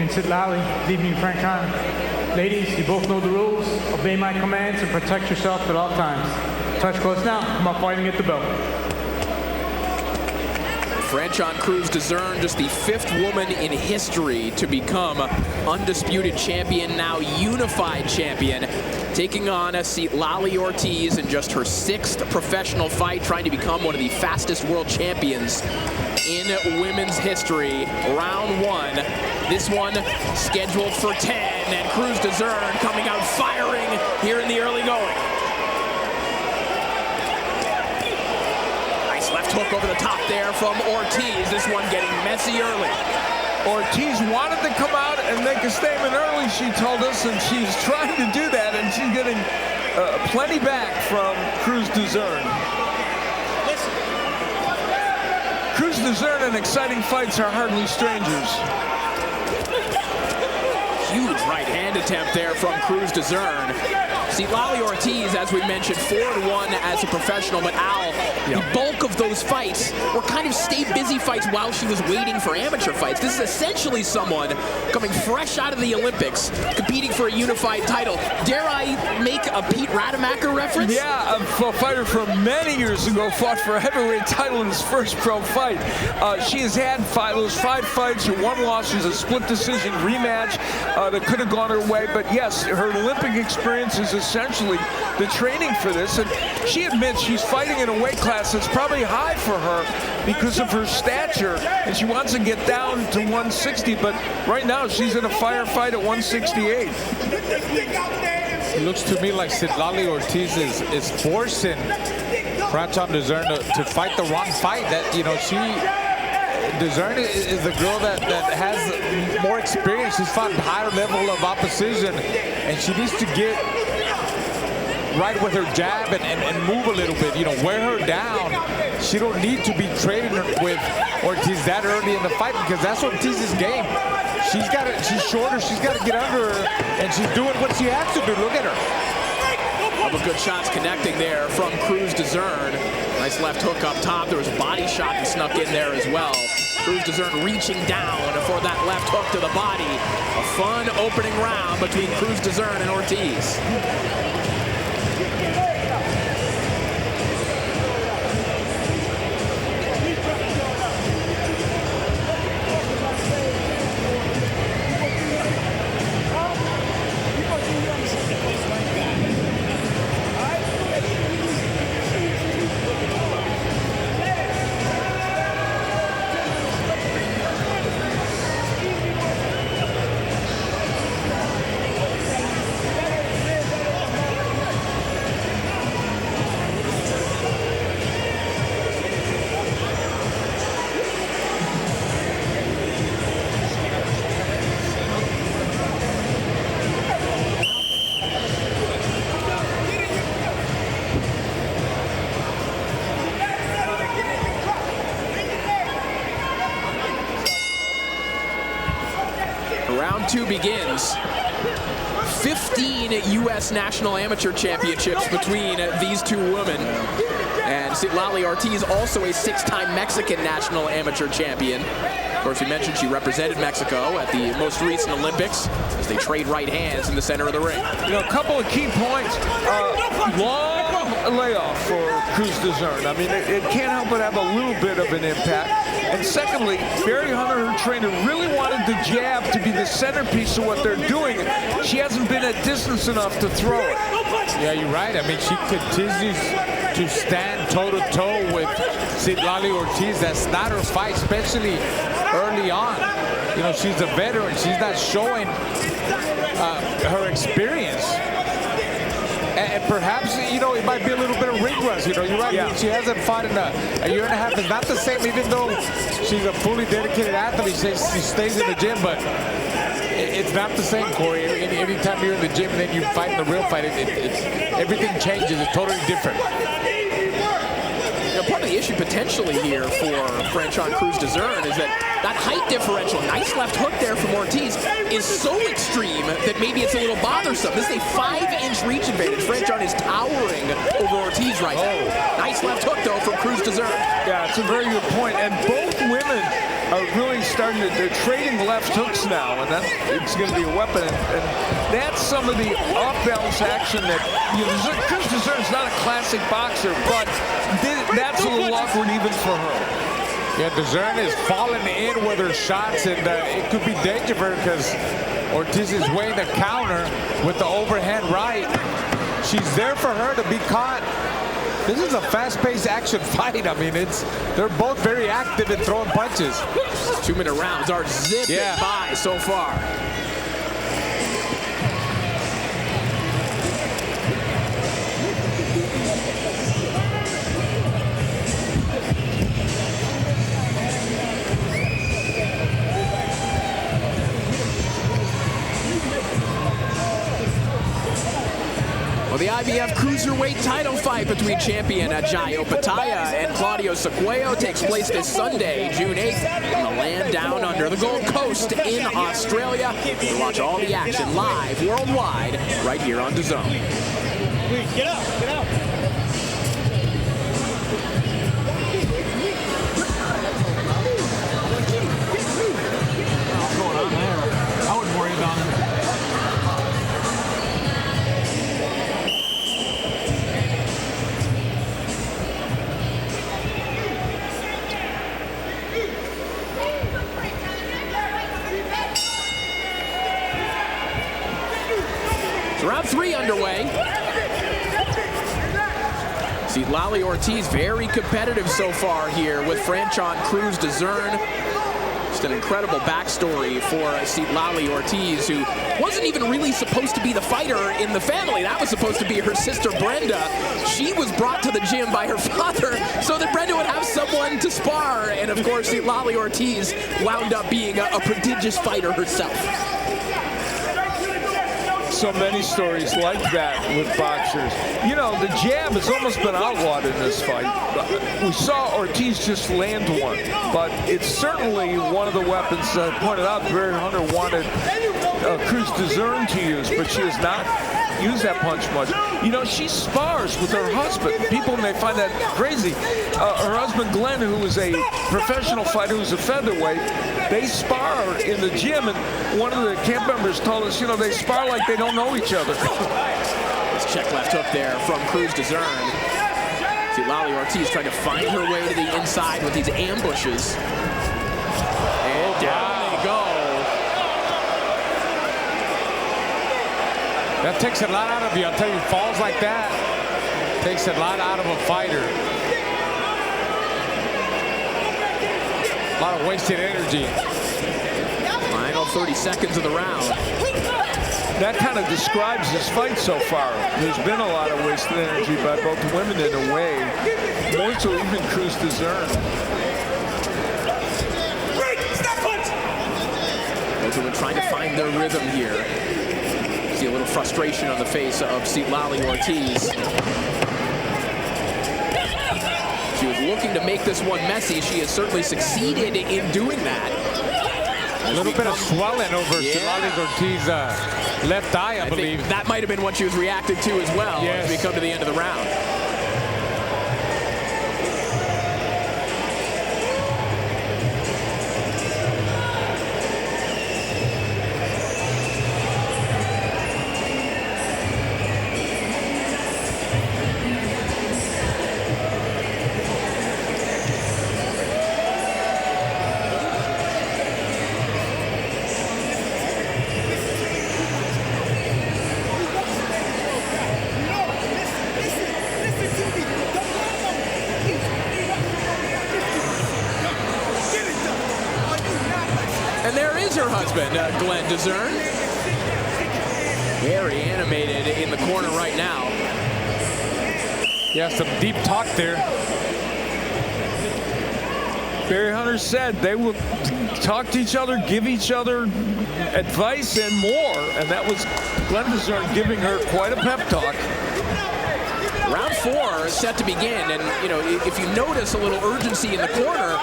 evening, Citlalli. Good evening, Franchon. Ladies, you both know the rules. Obey my commands and protect yourself at all times. Touch close now. Come on, fighting at the belt. Franchon Crews-Dezurn, just the 5th woman in history to become undisputed champion, now unified champion, taking on Citlalli Ortiz in just her 6th professional fight, trying to become one of the fastest world champions in women's history. Round 1. This one scheduled for 10, and Crews-Dezurn coming out firing here in the early going. Left hook over the top there from Ortiz. This one getting messy early. Ortiz wanted to come out and make a statement early, she told us, and she's trying to do that, and she's getting plenty back from Crews-Dezurn. Crews-Dezurn and exciting fights are hardly strangers. Huge right hand attempt there from Crews-Dezurn. Citlalli Ortiz, as we mentioned, 4-1 as a professional, but Al, the bulk of those fights were kind of stay-busy fights while she was waiting for amateur fights. This is essentially someone coming fresh out of the Olympics, competing for a unified title. Dare I make a Pete Rademacher reference? Yeah, a fighter from many years ago fought for a heavyweight title in his first pro fight. She has had 5 fights, her 1 loss was a split decision rematch that could have gone her way, but yes, her Olympic experience is essentially the training for this, and she admits she's fighting in a weight class that's probably high for her because of her stature, and she wants to get down to 160, but right now she's in a firefight at 168. It looks to me like Citlalli Ortiz is forcing Franchon Dezurn to fight the wrong fight. That, you know, Dezurn is the girl that has more experience. She's fought a higher level of opposition, and she needs to get right with her jab and move a little bit, you know, wear her down. She don't need to be trading with Ortiz that early in the fight, because that's Ortiz's game. She's shorter, she's got to get under her, and she's doing what she has to do. Look at her. Couple good shots connecting there from Crews-Dezurn. Nice left hook up top. There was a body shot that snuck in there as well. Crews-Dezurn reaching down for that left hook to the body. A fun opening round between Crews-Dezurn and Ortiz. Round 2 begins. 15 U.S. National Amateur Championships between these 2 women. And Citlalli Ortiz, also a 6-time Mexican National Amateur Champion. Of course, we mentioned she represented Mexico at the most recent Olympics as they trade right hands in the center of the ring. You know, a couple of key points. Long layoff for Crews-Dezurn. I mean, it can't help but have a little bit of an impact. And secondly, Barry Hunter, her trainer, really wanted the jab to be the centerpiece of what they're doing. She hasn't been at distance enough to throw it. Yeah, you're right. I mean, she continues to stand toe-to-toe with Citlalli Ortiz. That's not her fight, especially early on. You know, she's a veteran. She's not showing her experience. And perhaps, you know, it might be a little bit of ring rust. You know, you're right. Yeah. She hasn't fought in a year and a half. It's not the same, even though she's a fully dedicated athlete. She stays in the gym, but it's not the same, Corey. Anytime you're in the gym and then you fight in the real fight, everything changes. It's totally different. Part of the issue potentially here for Franchon Crews-Dezurn is that height differential, nice left hook there from Ortiz, is so extreme that maybe it's a little bothersome. This is a 5-inch reach advantage. Franchon is towering over Ortiz right now. Nice left hook, though, from Crews-Dezurn. Yeah, it's a very good point. And both women are really starting to, they're trading left hooks now, and it's going to be a weapon. And that's some of the off-balance action that, you know, Crews-Dezurn's not a classic boxer, but that's a little awkward even for her. Yeah, Dezurn is falling in with her shots, and it could be dangerous for her because Ortiz is weighing the counter with the overhand right. She's there for her to be caught. This is a fast-paced action fight. I mean, they're both very active in throwing punches. 2-minute rounds are zipping by so far. The IBF Cruiserweight title fight between champion Ajayo Pataya and Claudio Sequeiro takes place this Sunday, June 8th, in the land down under the Gold Coast in Australia. You watch all the action live worldwide right here on DAZN. Get up, get up. What's going on there? I wouldn't worry about it. Round 3 underway. Citlalli Ortiz very competitive so far here with Franchon Crews-Dezurn. Just an incredible backstory for Citlalli Ortiz, who wasn't even really supposed to be the fighter in the family. That was supposed to be her sister Brenda. She was brought to the gym by her father so that Brenda would have someone to spar. And of course, Citlalli Ortiz wound up being a prodigious fighter herself. So many stories like that with boxers. You know, the jab has almost been outlawed in this fight. We saw Ortiz just land one, but it's certainly one of the weapons I pointed out Barry Hunter wanted Crews-Dezurn to use, but she has not used that punch much. You know, she spars with her husband. People may find that crazy. Her husband Glenn, who is a professional fighter, who's a featherweight, they spar in the gym, and one of the camp members told us, you know, they spar like they don't know each other. This check left hook there from Crews-Dezurn. Citlalli Ortiz trying to find her way to the inside with these ambushes. And down they go. That takes a lot out of you. I'll tell you, falls like that takes a lot out of a fighter. A lot of wasted energy. Final 30 seconds of the round. That kind of describes this fight so far. There's been a lot of wasted energy by both women in a way. More so even Crews-Dezurn. Both women trying to find their rhythm here. See a little frustration on the face of Citlalli Ortiz. She was looking to make this one messy. She has certainly succeeded in doing that. A little bit of swelling over Citlalli Ortiz's left eye, I believe. Think that might have been what she was reacting to as well as we come to the end of the round. And there is her husband, Glenn Dezurn. Very animated in the corner right now. Yeah, some deep talk there. Barry Hunter said they will talk to each other, give each other advice and more. And that was Glenn Dezurn giving her quite a pep talk. Round 4 is set to begin, and you know, if you notice a little urgency in the corner,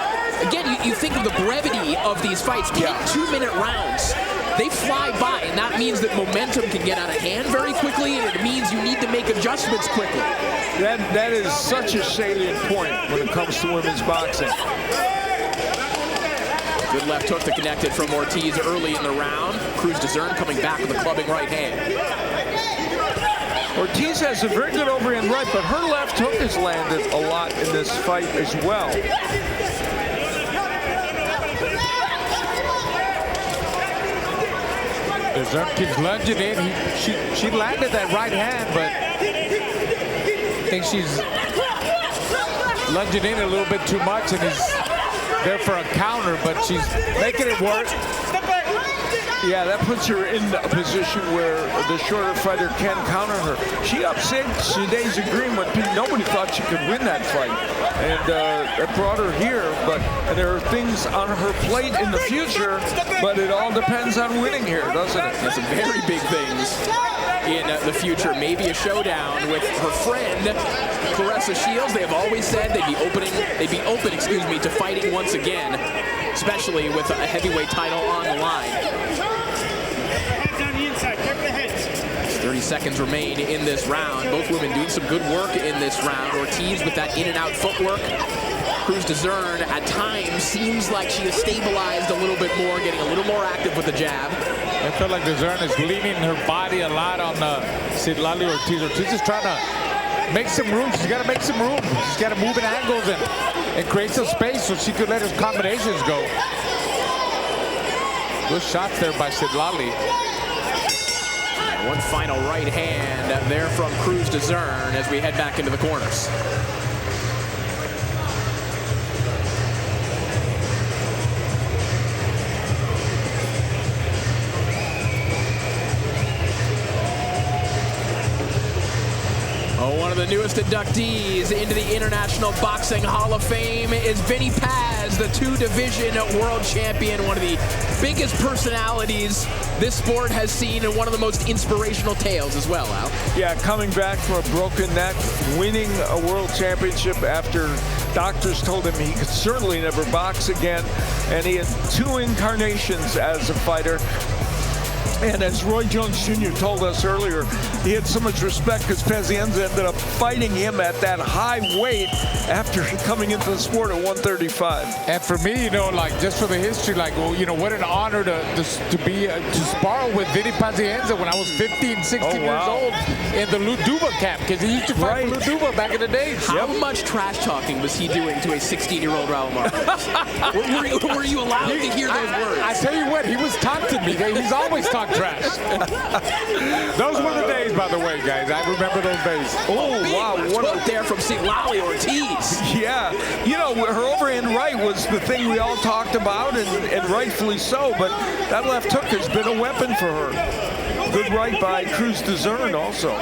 again, you think of the brevity of these fights. 2-minute rounds. They fly by, and that means that momentum can get out of hand very quickly, and it means you need to make adjustments quickly. That is such a salient point when it comes to women's boxing. Good left hook that connected from Ortiz early in the round. Crews-Dezurn coming back with a clubbing right hand. Ortiz has a very good overhand right, but her left hook has landed a lot in this fight as well. Dezurn keeps lunging in. She landed that right hand, but I think she's lunging in a little bit too much, and he's there for a counter, but she's making it work. Yeah, that puts her in a position where the shorter fighter can counter her. She upset today's agreement. Nobody thought she could win that fight, and it brought her here. But there are things on her plate in the future, but it all depends on winning here, doesn't it? There's some very big things in the future. Maybe a showdown with her friend Claressa Shields. They have always said they'd be open, to fighting once again, especially with a heavyweight title on the line. 30 seconds remain in this round. Both women doing some good work in this round. Ortiz with that in and out footwork. Crews-Dezurn at times seems like she has stabilized a little bit more, getting a little more active with the jab. I feel like Dezurn is leaning her body a lot on Citlalli Ortiz. Ortiz is trying to make some room. She's got to make some room. She's got to move in angles and create some space so she could let her combinations go. Good shots there by Citlalli. One final right hand there from Crews-Dezurn as we head back into the corners. One of the newest inductees into the International Boxing Hall of Fame is Vinny Paz, the 2-division world champion, one of the biggest personalities this sport has seen and one of the most inspirational tales as well, Al. Yeah, coming back from a broken neck, winning a world championship after doctors told him he could certainly never box again, and he had 2 incarnations as a fighter. And as Roy Jones Jr. told us earlier, he had so much respect because Pazienza ended up fighting him at that high weight after coming into the sport at 135. And for me, you know, like just for the history, like, well, you know, what an honor to spar with Vinny Pazienza when I was 15, 16 years old in the Lou Duva camp, because he used to fight for Lou Duva back in the days. How much trash talking was he doing to a 16-year-old Raul Marquez? were you allowed to hear those words? I tell you what, he was taunting me. He's always talking trash. Those were the days, by the way, guys. I remember those days. Oh, wow. What there from Citlalli Ortiz. Yeah. You know, her overhand right was the thing we all talked about, and rightfully so, but that left hook has been a weapon for her. Good right by Crews-Dezurn also.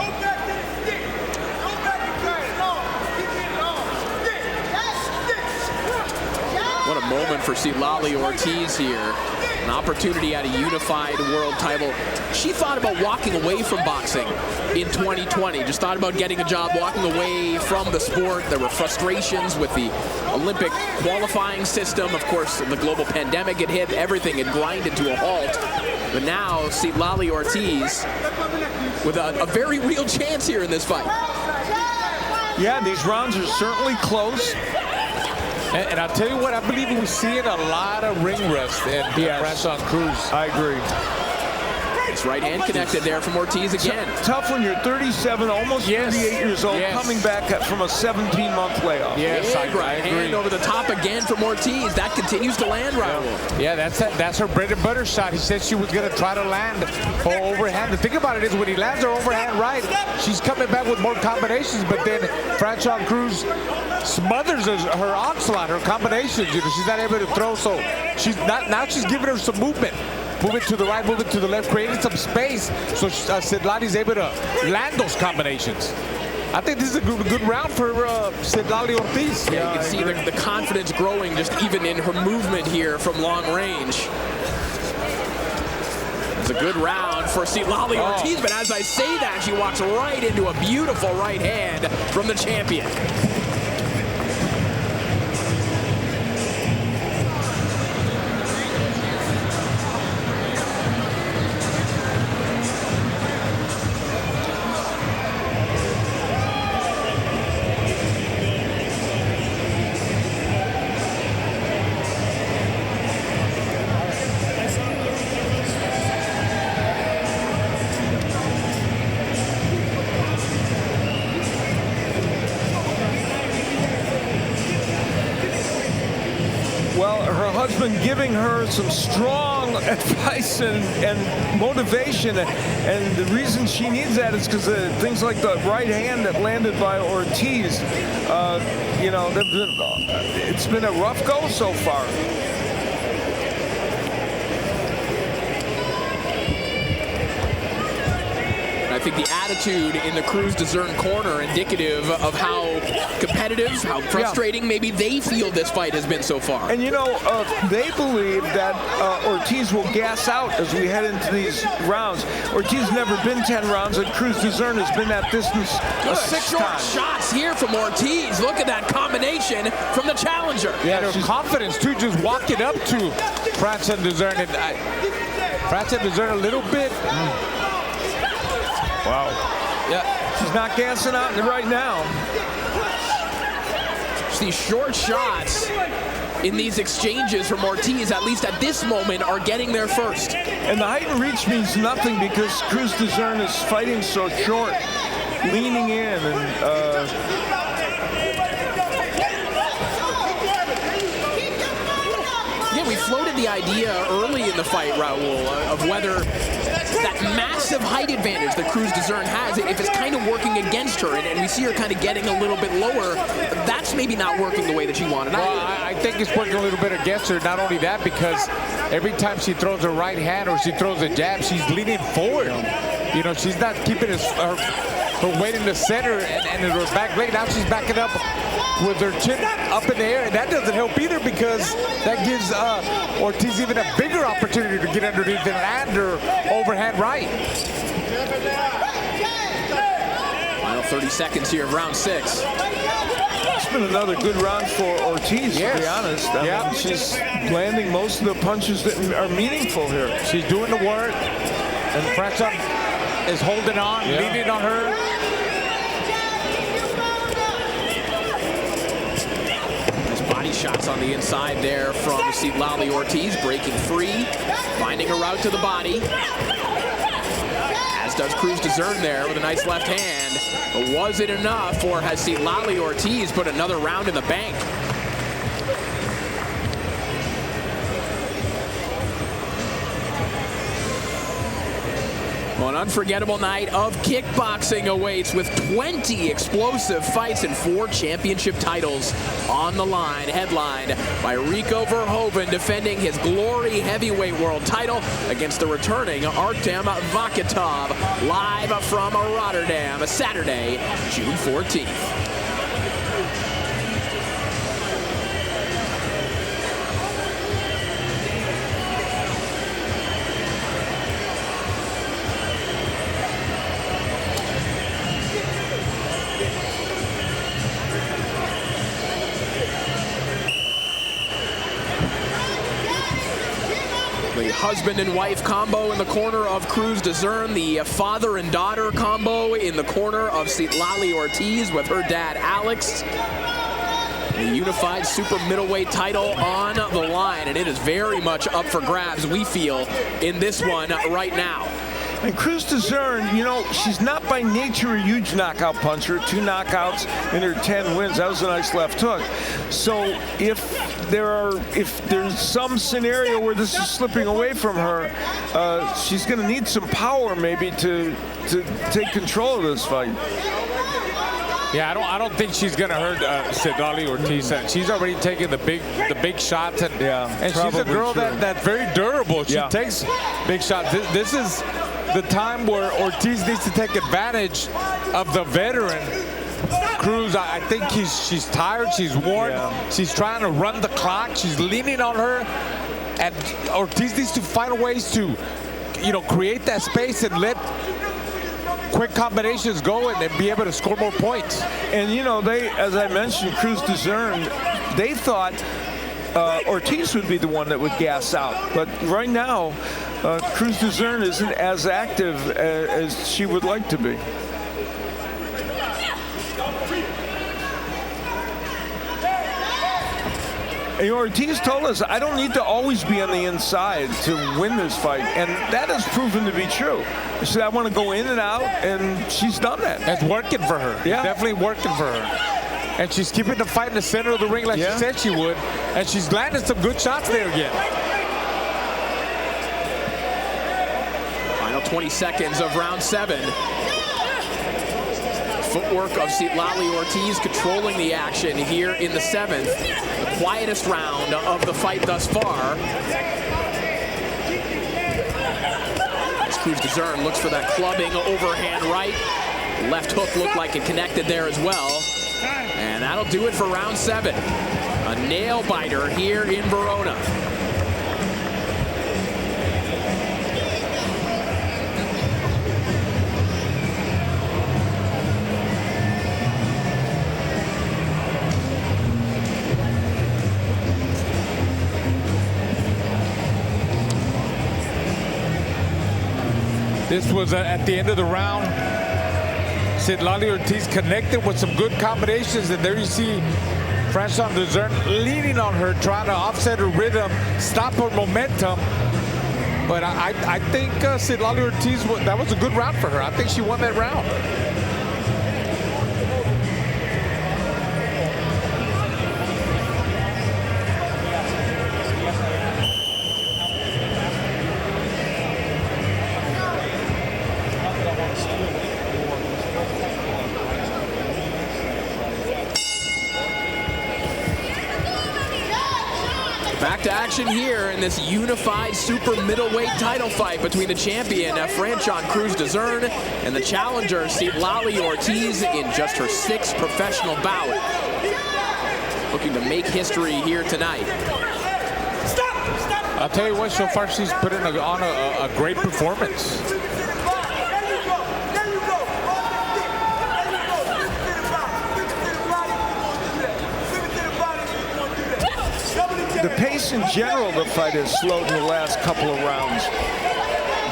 What a moment for Citlalli Ortiz here. An opportunity at a unified world title. She thought about walking away from boxing in 2020. Just thought about getting a job, walking away from the sport. There were frustrations with the Olympic qualifying system. Of course, the global pandemic had hit. Everything had grinded to a halt. But now, Citlalli Ortiz with a very real chance here in this fight. Yeah, these rounds are certainly close. And I'll tell you what, I believe we're seeing a lot of ring rust in Franchon Crews. I agree. Nice right hand connected there from Ortiz again. Tough when you're 37, almost 38 years old, coming back from a 17-month layoff. Yes, I agree. Hand over the top again from Ortiz. That continues to land, Raul. Yeah, that's her bread and butter shot. He said she was going to try to land her overhand. The thing about it is when he lands her overhand right, she's coming back with more combinations, but then Franchon Crews smothers her onslaught, her combinations. You know, she's not able to throw, so she's not. Now she's giving her some movement. Move it to the right, move it to the left, creating some space so Citlalli's able to land those combinations. I think this is a good round for Citlalli Ortiz. Yeah, you can see the confidence growing just even in her movement here from long range. It's a good round for Citlalli Ortiz, but as I say that, she walks right into a beautiful right hand from the champion. Husband giving her some strong advice and motivation, and the reason she needs that is because things like the right hand that landed by Ortiz, you know, it's been a rough go so far. I think the attitude in the Crews-Dezurn corner indicative of how competitive, how frustrating maybe they feel this fight has been so far. And you know, they believe that Ortiz will gas out as we head into these rounds. Ortiz never been 10 rounds, and Crews-Dezurn has been that distance six times. Shots here from Ortiz. Look at that combination from the challenger. Yeah, her confidence too, just walking up to Franchon-Dezurn, and Franchon-Dezurn a little bit. Wow. Yeah, she's not gassing out right now. These short shots in these exchanges from Ortiz, at least at this moment, are getting there first. And the height and reach means nothing because Crews-Dezurn is fighting so short, leaning in, and yeah, we floated the idea early in the fight, Raul, of whether that massive height advantage that Crews-Dezurn has, if it's kind of working against her, and we see her kind of getting a little bit lower, that's maybe not working the way that she wanted. Well, I think it's working a little bit against her. Not only that, because every time she throws her right hand or she throws a jab, she's leaning forward. You know, she's not keeping her weight in the center and in her back leg. Now she's backing up with her chin up in the air, and that doesn't help either because that gives Ortiz even a bigger opportunity to get underneath and land her overhand right. Final 30 seconds here of round 6. It's been another good round for Ortiz, to be honest. I mean, she's landing most of the punches that are meaningful here. She's doing the work, and Franchon is holding on, leaning on her. Shots on the inside there from Citlalli Ortiz, breaking free, finding a route to the body. As does Crews-Dezurn there with a nice left hand. But was it enough, or has Citlalli Ortiz put another round in the bank? Well, an unforgettable night of kickboxing awaits with 20 explosive fights and 4 championship titles on the line, headlined by Rico Verhoeven defending his Glory Heavyweight World title against the returning Artem Vakitov, live from Rotterdam, Saturday, June 14th. The husband and wife combo in the corner of Crews-Dezurn, the father and daughter combo in the corner of Citlalli Ortiz with her dad Alex. The unified super middleweight title on the line, and it is very much up for grabs, we feel, in this one right now. And Crews-Dezurn, you know, she's not by nature a huge knockout puncher. 2 knockouts in her 10 wins. That was a nice left hook. So if there's some scenario where this is slipping away from her, she's going to need some power maybe to take control of this fight. Yeah, I don't think she's gonna hurt Citlalli Ortiz. She's already taken the big shots, and she's a girl that's very durable. She takes big shots. This is the time where Ortiz needs to take advantage of the veteran Crews. I think she's tired, she's worn, she's trying to run the clock, she's leaning on her, and Ortiz needs to find ways to, you know, create that space and let quick combinations go and then be able to score more points. And you know, they, as I mentioned, Crews-Dezurn, they thought Ortiz would be the one that would gas out. But right now, Crews-Dezurn isn't as active as she would like to be. And Ortiz told us, I don't need to always be on the inside to win this fight. And that has proven to be true. She said, I want to go in and out, and she's done that. That's working for her. Yeah. Definitely working for her. And she's keeping the fight in the center of the ring like she said she would. And she's landing some good shots there again. Final 20 seconds of round 7. Footwork of Citlalli Ortiz controlling the action here in the 7th. The quietest round of the fight thus far. As Crews-Dezurn looks for that clubbing overhand right. Left hook looked like it connected there as well. And that'll do it for round 7. A nail biter here in Verona. This was at the end of the round. Citlalli Ortiz connected with some good combinations, and there you see Franchon leaning on her, trying to offset her rhythm, stop her momentum. But I think Citlalli Ortiz, that was a good round for her. I think she won that round. Back to action here in this unified super middleweight title fight between the champion Franchon Crews-Dezurn and the challenger Citlalli Ortiz in just her 6th professional bout. Looking to make history here tonight. I'll tell you what, so far she's put in on a great performance. The pace in general of the fight has slowed in the last couple of rounds,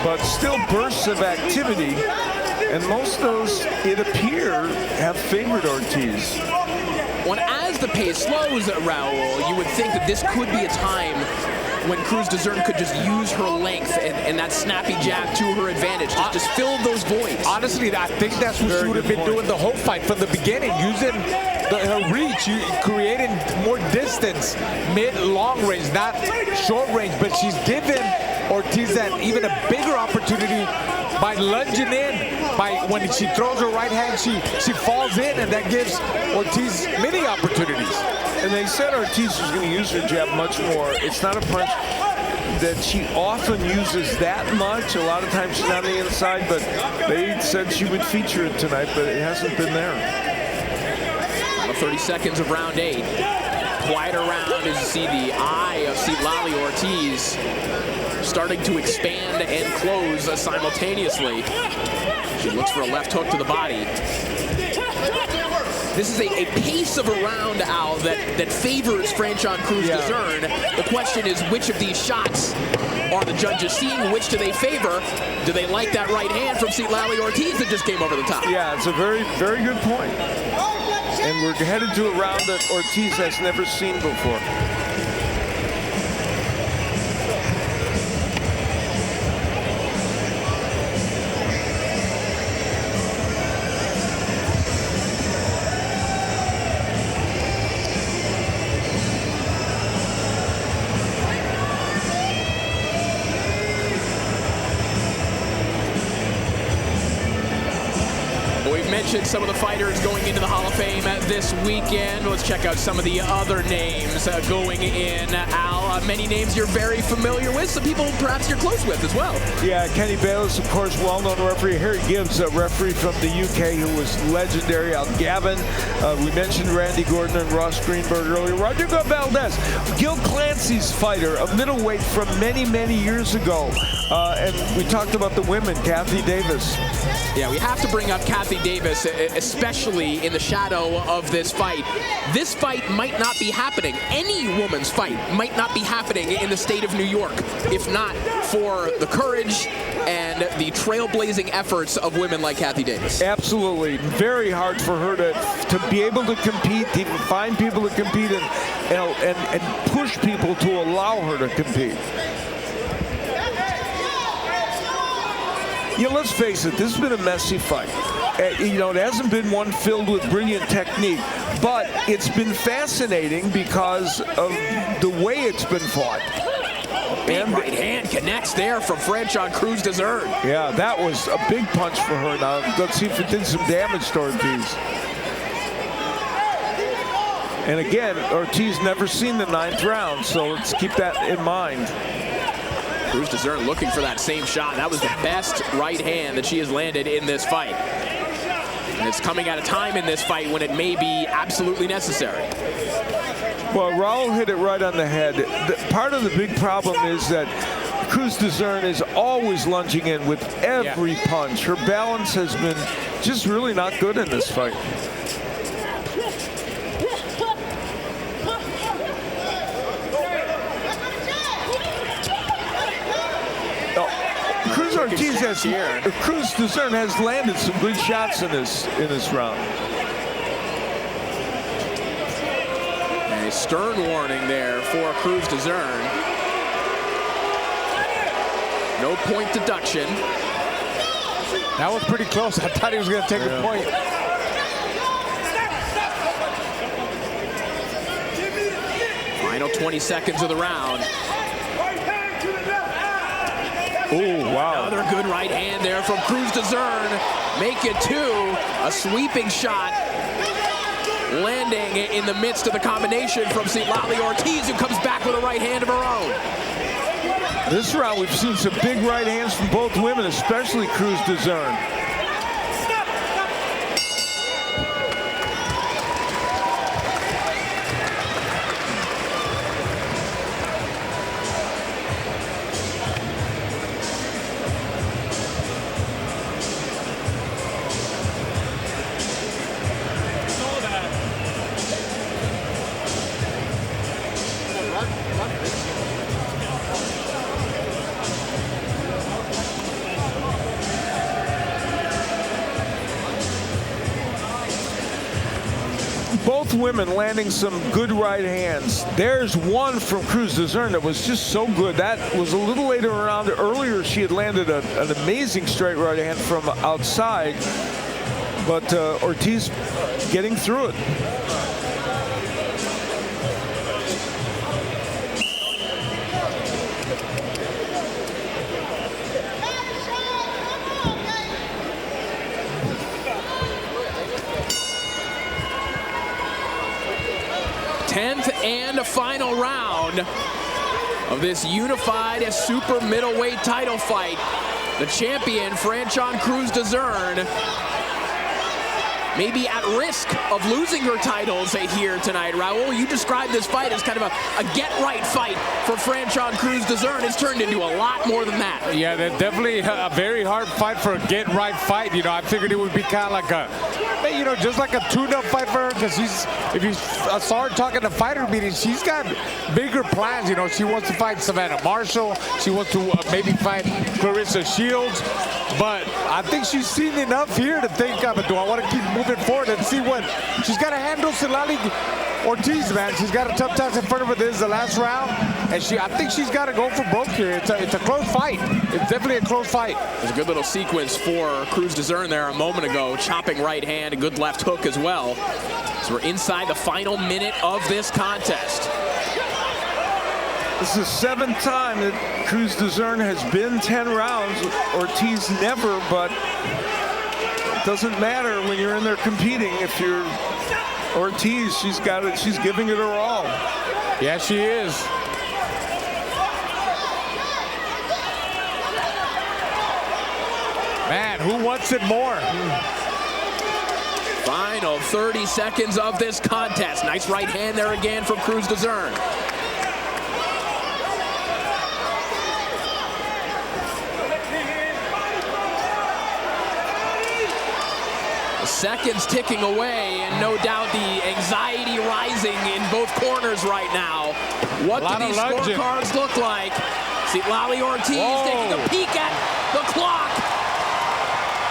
but still bursts of activity, and most of those, it appear, have favored Ortiz. When as the pace slows, Raul, you would think that this could be a time when Crews-Dezurn could just use her length and that snappy jab to her advantage, just fill those voids. Honestly, I think that's what she would have been doing the whole fight from the beginning, using her reach, creating more distance, mid-long range, not short range, but she's given Ortiz that even a bigger opportunity by lunging in. By when she throws her right hand, she falls in, and that gives Ortiz many opportunities. And they said Ortiz was going to use her jab much more. It's not a punch that she often uses that much. A lot of times she's on the inside, but they said she would feature it tonight, but it hasn't been there. Final 30 seconds of round 8. Quieter round as you see the eye of Citlalli Ortiz starting to expand and close simultaneously. She looks for a left hook to the body. This is a pace of a round, Al, that favors Franchon Crews-Dezurn. The question is, which of these shots are the judges seeing? Which do they favor? Do they like that right hand from Citlalli Ortiz that just came over the top? Yeah, it's a very, very good point. And we're headed to a round that Ortiz has never seen before. We've mentioned some of the fighters going into the Hall of Fame this weekend. Let's check out some of the other names going in. Al, many names you're very familiar with, some people perhaps you're close with as well. Yeah, Kenny Bayless, of course, well-known referee. Harry Gibbs, a referee from the UK who was legendary. Al Gavin, we mentioned Randy Gordon and Ross Greenberg earlier. Rodrigo Valdez, Gil Clancy's fighter, a middleweight from many, many years ago. And we talked about the women, Kathy Davis. Yeah, we have to bring up Kathy Davis, especially in the shadow of this fight. This fight might not be happening. Any woman's fight might not be happening in the state of New York, if not for the courage and the trailblazing efforts of women like Kathy Davis. Absolutely. Very hard for her to be able to compete, to even find people to compete and push people to allow her to compete. Yeah, let's face it, this has been a messy fight. You know, it hasn't been one filled with brilliant technique, but it's been fascinating because of the way it's been fought. Big right hand connects there from Franchon Crews-Dezurn. Yeah, that was a big punch for her. Now, let's see if it did some damage to Ortiz. And again, Ortiz never seen the 9th round, so let's keep that in mind. Crews-Dezurn looking for that same shot. That was the best right hand that she has landed in this fight. And it's coming at a time in this fight when it may be absolutely necessary. Well, Raul hit it right on the head. Part of the big problem is that Crews-Dezurn is always lunging in with every punch. Her balance has been just really not good in this fight. Crews-Dezurn has landed some good shots in this round. A stern warning there for Crews-Dezurn. No point deduction. That was pretty close. I thought he was going to take a point. Final 20 seconds of the round. Oh, wow. Another good right hand there from Crews-Dezurn. Make it 2. A sweeping shot landing in the midst of the combination from Citlalli Ortiz, who comes back with a right hand of her own. This round, we've seen some big right hands from both women, especially Crews-Dezurn. Both women landing some good right hands. There's one from Crews-Dezurn that was just so good. That was a little later around. Earlier, she had landed an amazing straight right hand from outside, but Ortiz getting through it. And a final round of this unified super middleweight title fight. The champion, Franchon Crews-Dezurn, may be at risk of losing her titles here tonight. Raul, you described this fight as kind of a get-right fight for Franchon Crews-Dezurn. It's turned into a lot more than that. Yeah, that's definitely a very hard fight for a get-right fight. You know, I figured it would be kind of like a, you know, just like a tune-up fight for her, because if you saw her talking to fighter meetings, she's got bigger plans. You know, she wants to fight Savannah Marshall. She wants to maybe fight Clarissa Shields. But I think she's seen enough here to think, do I want to keep moving forward and see what she's got to handle? Citlalli Ortiz, man, she's got a tough task in front of her. This is the last round, and I think she's got to go for broke here. It's a close fight. It's definitely a close fight. There's a good little sequence for Crews-Dezurn there a moment ago. Chopping right hand, a good left hook as well. So we're inside the final minute of this contest. This is the 7th time that Crews-Dezurn has been 10 rounds. Ortiz never, but It doesn't matter when you're in there competing. If you're Ortiz, she's got it. She's giving it her all. Yeah, she is. Man, who wants it more? Final 30 seconds of this contest. Nice right hand there again from Crews-Dezurn. Seconds ticking away, and no doubt the anxiety rising in both corners right now. What do these scorecards look like? Citlalli Ortiz taking a peek at the clock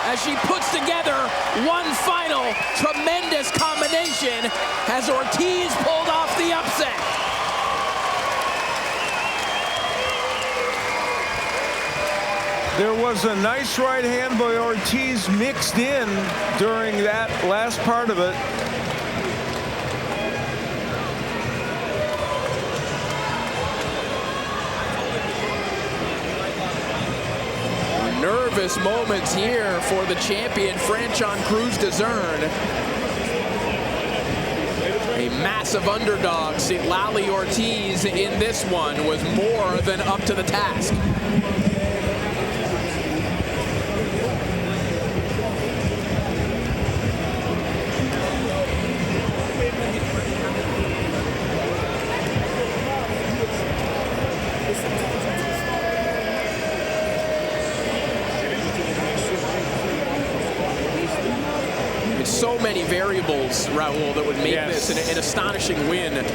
as she puts together one final tremendous combination. Has Ortiz pulled off the upset? There was a nice right hand by Ortiz mixed in during that last part of it. Nervous moments here for the champion, Franchon Crews-Dezurn. A massive underdog, Citlalli Ortiz, in this one was more than up to the task. So many variables, Raul, that would make this an astonishing win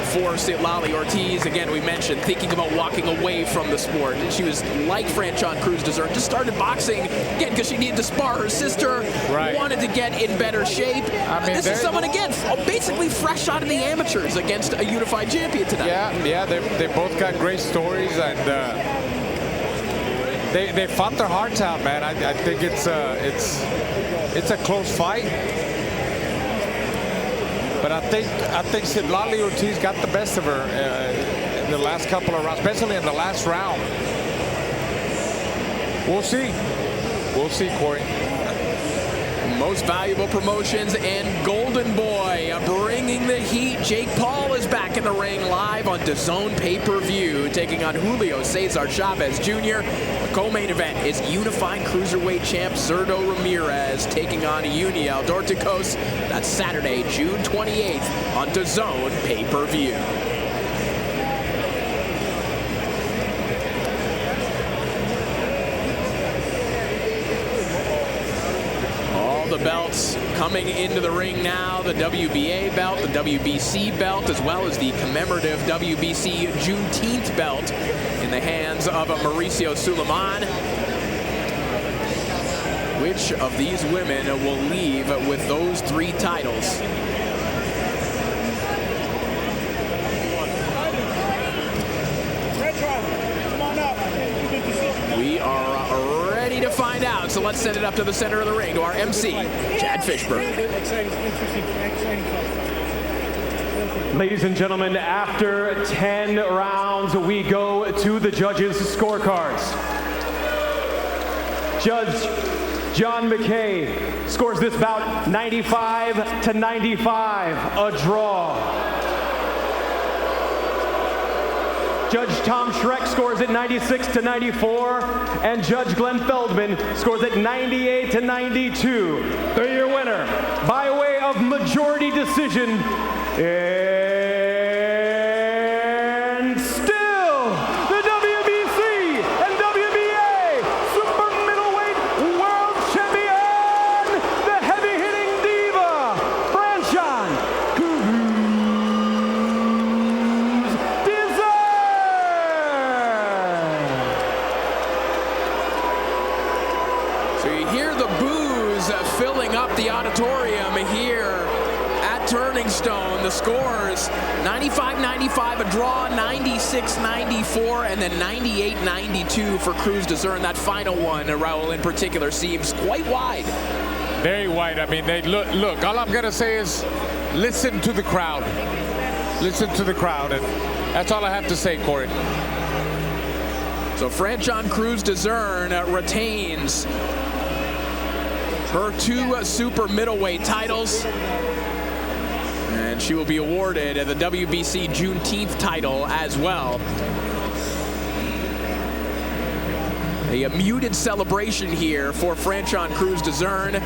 for Citlalli Ortiz. Again, we mentioned thinking about walking away from the sport. She was like Franchon Crews-Dezurn, just started boxing, again, because she needed to spar her sister, wanted to get in better shape. I mean, this is someone, again, basically fresh out of the amateurs against a unified champion tonight. Yeah, they both got great stories, and they fought their hearts out, man. I think it's a close fight, but I think Citlalli Ortiz got the best of her in the last couple of rounds, especially in the last round. We'll see, Corey. Most Valuable Promotions and Golden Boy bringing the heat. Jake Paul is back in the ring live on DAZN pay-per-view, taking on Julio Cesar Chavez Jr. The co-main event is unified cruiserweight champ Zurdo Ramirez taking on Uniel Dorticos. That's Saturday, June 28th on DAZN pay-per-view. The belts coming into the ring now, the WBA belt, the WBC belt, as well as the commemorative WBC Juneteenth belt in the hands of Mauricio Suleiman. Which of these women will leave with those three titles? We are ready to find out, so let's send it up to the center of the ring to our MC, Chad Fishburne. Ladies and gentlemen, after 10 rounds, we go to the judges' scorecards. Judge John McKay scores this bout 95-95, a draw. Judge Tom Schreck scores it 96-94, and Judge Glenn Feldman scores it 98-92. Your winner, by way of majority decision, and still the WBC and WBA Super Middleweight World Champion, the heavy-hitting diva, Franchon So you hear the boos filling up the auditorium here at Turning Stone. The scores 95-95, a draw, 96-94, and then 98-92 for Crews-Dezurn. That final one, Raul in particular, seems quite wide. Very wide. I mean, they look. All I'm gonna say is, listen to the crowd. Listen to the crowd, and that's all I have to say, Corey. So Franchon Crews-Dezurn retains her 2 super middleweight titles. And she will be awarded the WBC Juneteenth title as well. A muted celebration here for Franchon Crews-Dezurn.